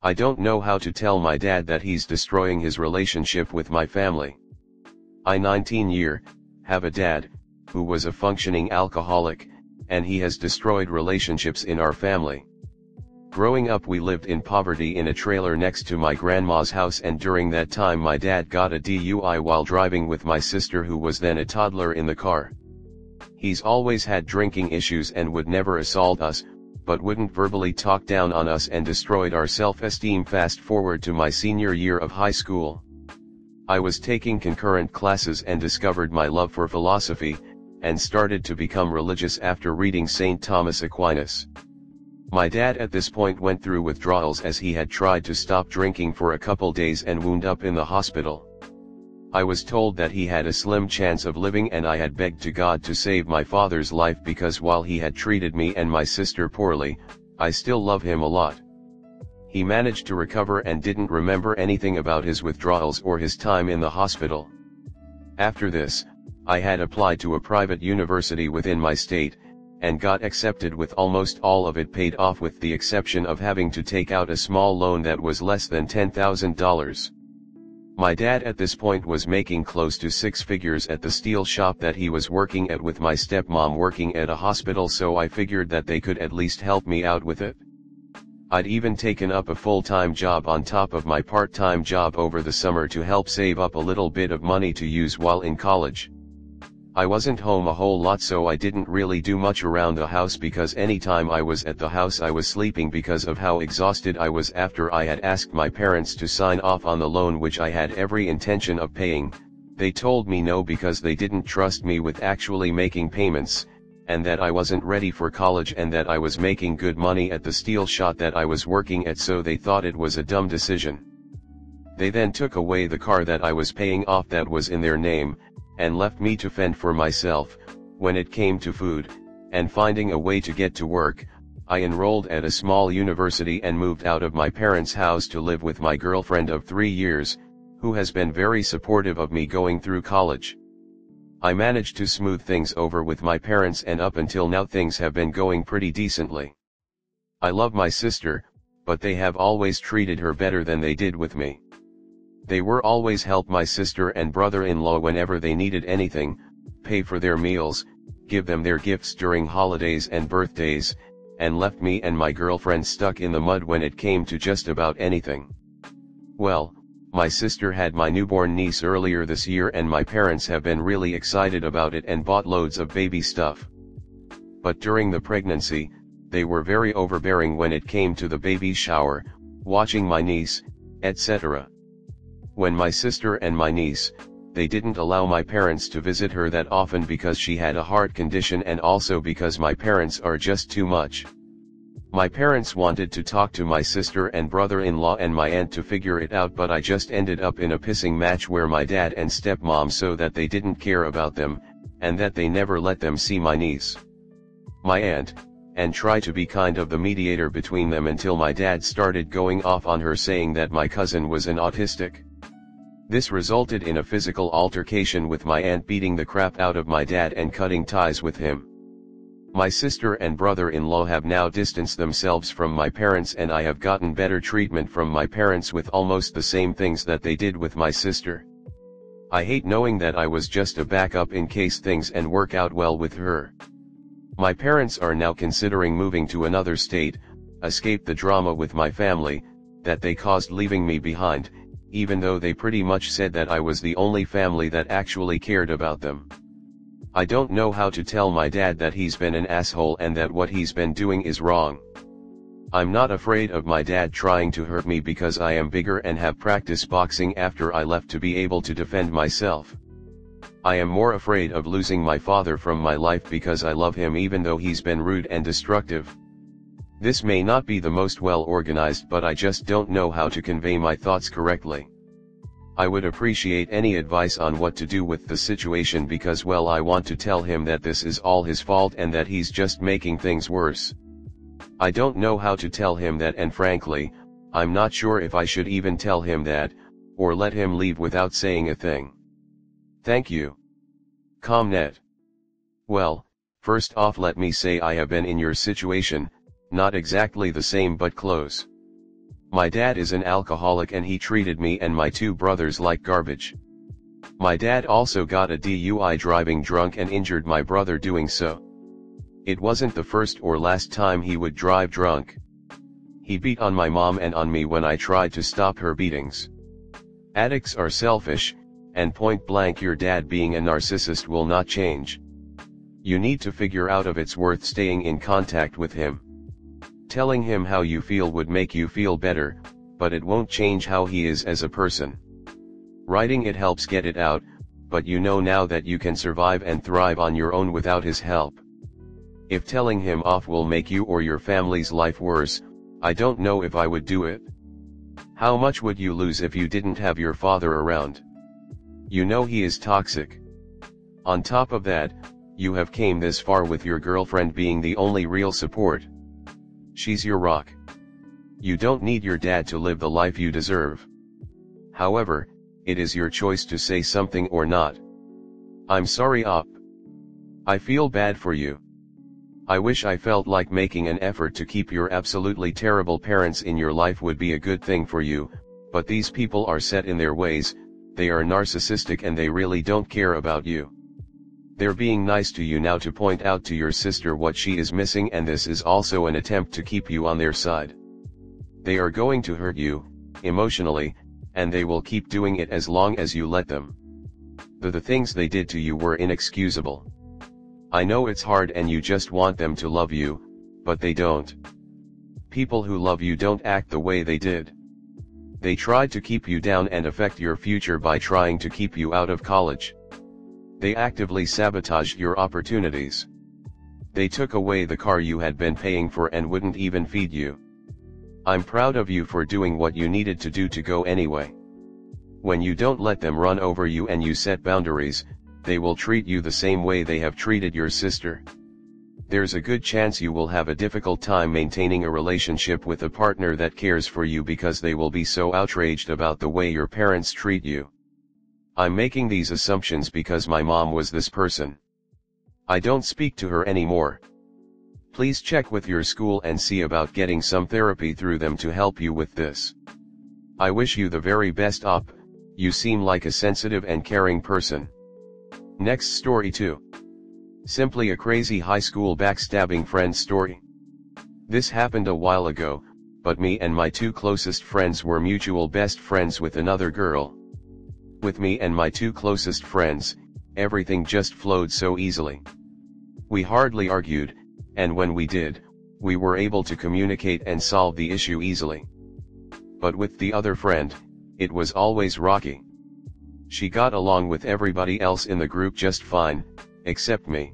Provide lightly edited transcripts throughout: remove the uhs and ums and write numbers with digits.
I don't know how to tell my dad that he's destroying his relationship with my family. I 19 have a dad, who was a functioning alcoholic, and he has destroyed relationships in our family. Growing up we lived in poverty in a trailer next to my grandma's house, and during that time my dad got a DUI while driving with my sister, who was then a toddler, in the car. He's always had drinking issues and would never assault us, but wouldn't verbally talk down on us, and destroyed our self-esteem. Fast forward to my senior year of high school. I was taking concurrent classes and discovered my love for philosophy, and started to become religious after reading St. Thomas Aquinas. My dad at this point went through withdrawals, as he had tried to stop drinking for a couple days and wound up in the hospital. I was told that he had a slim chance of living, and I had begged to God to save my father's life, because while he had treated me and my sister poorly, I still love him a lot. He managed to recover and didn't remember anything about his withdrawals or his time in the hospital. After this, I had applied to a private university within my state, and got accepted with almost all of it paid off, with the exception of having to take out a small loan that was less than $10,000. My dad at this point was making close to 6 figures at the steel shop that he was working at, with my stepmom working at a hospital, so I figured that they could at least help me out with it. I'd even taken up a full-time job on top of my part-time job over the summer to help save up a little bit of money to use while in college. I wasn't home a whole lot, so I didn't really do much around the house, because anytime I was at the house I was sleeping because of how exhausted I was after I had asked my parents to sign off on the loan, which I had every intention of paying. They told me no because they didn't trust me with actually making payments, and that I wasn't ready for college, and that I was making good money at the steel shop that I was working at, so they thought it was a dumb decision. They then took away the car that I was paying off that was in their name, and left me to fend for myself. When it came to food, and finding a way to get to work, I enrolled at a small university and moved out of my parents' house to live with my girlfriend of 3 years, who has been very supportive of me going through college. I managed to smooth things over with my parents, and up until now things have been going pretty decently. I love my sister, but they have always treated her better than they did with me. They were always help my sister and brother-in-law whenever they needed anything, pay for their meals, give them their gifts during holidays and birthdays, and left me and my girlfriend stuck in the mud when it came to just about anything. Well, my sister had my newborn niece earlier this year, and my parents have been really excited about it and bought loads of baby stuff. But during the pregnancy, they were very overbearing when it came to the baby shower, watching my niece, etc. When my sister and my niece, they didn't allow my parents to visit her that often because she had a heart condition, and also because my parents are just too much. My parents wanted to talk to my sister and brother-in-law and my aunt to figure it out, but I just ended up in a pissing match where my dad and stepmom so that they didn't care about them, and that they never let them see my niece, my aunt, and try to be kind of the mediator between them, until my dad started going off on her, saying that my cousin was an autistic. This resulted in a physical altercation with my aunt beating the crap out of my dad and cutting ties with him. My sister and brother-in-law have now distanced themselves from my parents, and I have gotten better treatment from my parents with almost the same things that they did with my sister. I hate knowing that I was just a backup in case things and work out well with her. My parents are now considering moving to another state, escape the drama with my family that they caused leaving me behind, even though they pretty much said that I was the only family that actually cared about them. I don't know how to tell my dad that he's been an asshole and that what he's been doing is wrong. I'm not afraid of my dad trying to hurt me because I am bigger and have practiced boxing after I left to be able to defend myself. I am more afraid of losing my father from my life because I love him even though he's been rude and destructive. This may not be the most well organized, but I just don't know how to convey my thoughts correctly. I would appreciate any advice on what to do with the situation because, well, I want to tell him that this is all his fault and that he's just making things worse. I don't know how to tell him that, and frankly, I'm not sure if I should even tell him that, or let him leave without saying a thing. Thank you. Comnet. Well, first off let me say I have been in your situation, not exactly the same but close. My dad is an alcoholic and he treated me and my two brothers like garbage. My dad also got a DUI driving drunk and injured my brother doing so. It wasn't the first or last time he would drive drunk. He beat on my mom and on me when I tried to stop her beatings. Addicts are selfish, and point blank your dad being a narcissist will not change. You need to figure out if it's worth staying in contact with him. Telling him how you feel would make you feel better, but it won't change how he is as a person. Writing it helps get it out, but you know now that you can survive and thrive on your own without his help. If telling him off will make you or your family's life worse, I don't know if I would do it. How much would you lose if you didn't have your father around? You know he is toxic. On top of that, you have came this far with your girlfriend being the only real support. She's your rock. You don't need your dad to live the life you deserve. However, it is your choice to say something or not. I'm sorry, Op. I feel bad for you. I wish I felt like making an effort to keep your absolutely terrible parents in your life would be a good thing for you, but these people are set in their ways, they are narcissistic and they really don't care about you. They're being nice to you now to point out to your sister what she is missing, and this is also an attempt to keep you on their side. They are going to hurt you, emotionally, and they will keep doing it as long as you let them. The things they did to you were inexcusable. I know it's hard and you just want them to love you, but they don't. People who love you don't act the way they did. They tried to keep you down and affect your future by trying to keep you out of college. They actively sabotaged your opportunities. They took away the car you had been paying for and wouldn't even feed you. I'm proud of you for doing what you needed to do to go anyway. When you don't let them run over you and you set boundaries, they will treat you the same way they have treated your sister. There's a good chance you will have a difficult time maintaining a relationship with a partner that cares for you because they will be so outraged about the way your parents treat you. I'm making these assumptions because my mom was this person. I don't speak to her anymore. Please check with your school and see about getting some therapy through them to help you with this. I wish you the very best, Op. You seem like a sensitive and caring person. Next story 2. Simply a crazy high school backstabbing friend story. This happened a while ago, but me and my two closest friends were mutual best friends with another girl. With me and my two closest friends, everything just flowed so easily. We hardly argued, and when we did, we were able to communicate and solve the issue easily. But with the other friend, it was always rocky. She got along with everybody else in the group just fine, except me.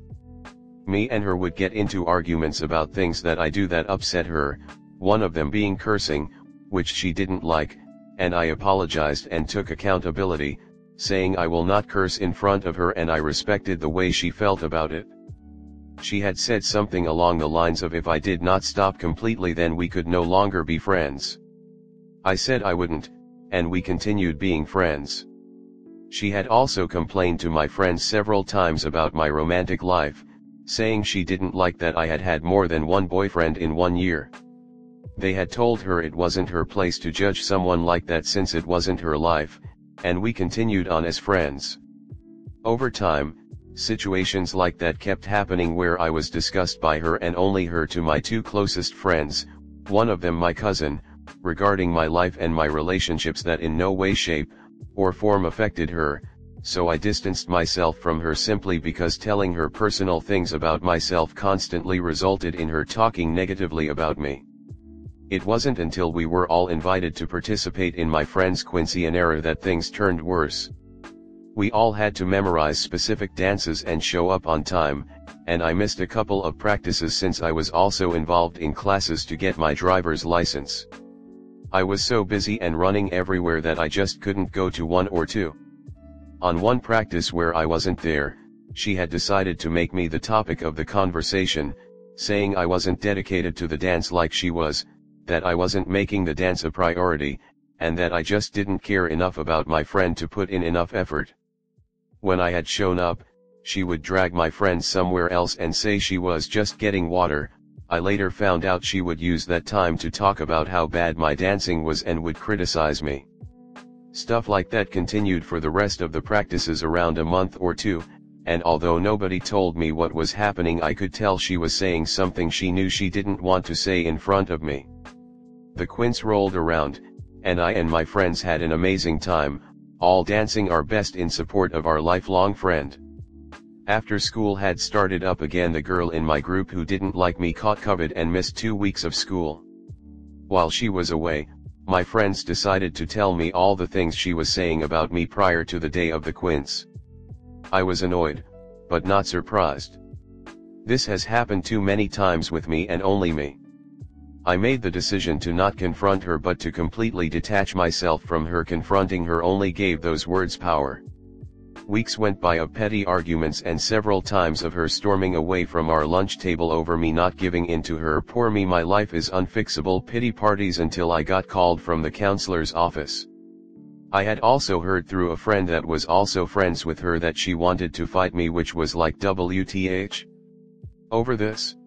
Me and her would get into arguments about things that I do that upset her, one of them being cursing, which she didn't like, and I apologized and took accountability, saying I will not curse in front of her, and I respected the way she felt about it. She had said something along the lines of if I did not stop completely then we could no longer be friends. I said I wouldn't, and we continued being friends. She had also complained to my friends several times about my romantic life, saying she didn't like that I had had more than one boyfriend in 1 year. They had told her it wasn't her place to judge someone like that since it wasn't her life, and we continued on as friends. Over time, situations like that kept happening where I was discussed by her and only her to my two closest friends, one of them my cousin, regarding my life and my relationships that in no way, shape, or form affected her, so I distanced myself from her simply because telling her personal things about myself constantly resulted in her talking negatively about me. It wasn't until we were all invited to participate in my friend's quinceañera that things turned worse. We all had to memorize specific dances and show up on time, and I missed a couple of practices since I was also involved in classes to get my driver's license. I was so busy and running everywhere that I just couldn't go to one or two. On one practice where I wasn't there, she had decided to make me the topic of the conversation, saying I wasn't dedicated to the dance like she was, that I wasn't making the dance a priority, and that I just didn't care enough about my friend to put in enough effort. When I had shown up, she would drag my friend somewhere else and say she was just getting water, I later found out she would use that time to talk about how bad my dancing was and would criticize me. Stuff like that continued for the rest of the practices around a month or two, and although nobody told me what was happening, I could tell she was saying something she knew she didn't want to say in front of me. The quince rolled around, and I and my friends had an amazing time, all dancing our best in support of our lifelong friend. After school had started up again, the girl in my group who didn't like me caught COVID and missed 2 weeks of school. While she was away, my friends decided to tell me all the things she was saying about me prior to the day of the quince. I was annoyed, but not surprised. This has happened too many times with me and only me. I made the decision to not confront her but to completely detach myself from her. Confronting her only gave those words power. Weeks went by of petty arguments and several times of her storming away from our lunch table over me not giving in to her poor me, my life is unfixable pity parties, until I got called from the counselor's office. I had also heard through a friend that was also friends with her that she wanted to fight me, which was like WTH. Over this,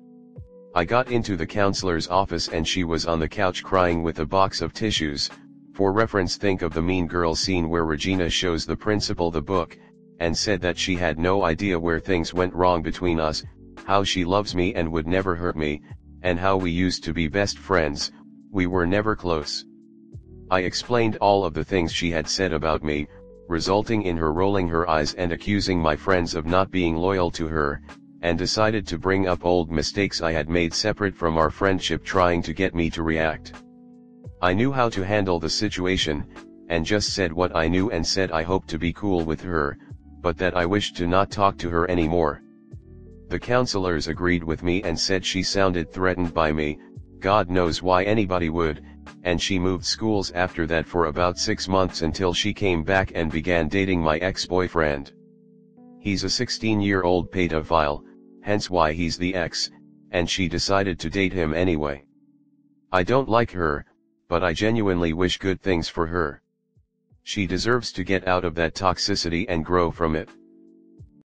I got into the counselor's office and she was on the couch crying with a box of tissues. For reference, think of the Mean Girls scene where Regina shows the principal the book, and said that she had no idea where things went wrong between us, how she loves me and would never hurt me, and how we used to be best friends, we were never close. I explained all of the things she had said about me, resulting in her rolling her eyes and accusing my friends of not being loyal to her, and decided to bring up old mistakes I had made separate from our friendship, trying to get me to react. I knew how to handle the situation, and just said what I knew and said I hoped to be cool with her, but that I wished to not talk to her anymore. The counselors agreed with me and said she sounded threatened by me, God knows why anybody would, and she moved schools after that for about 6 months until she came back and began dating my ex-boyfriend. He's a 16-year-old pedophile, hence why he's the ex, and she decided to date him anyway. I don't like her, but I genuinely wish good things for her. She deserves to get out of that toxicity and grow from it.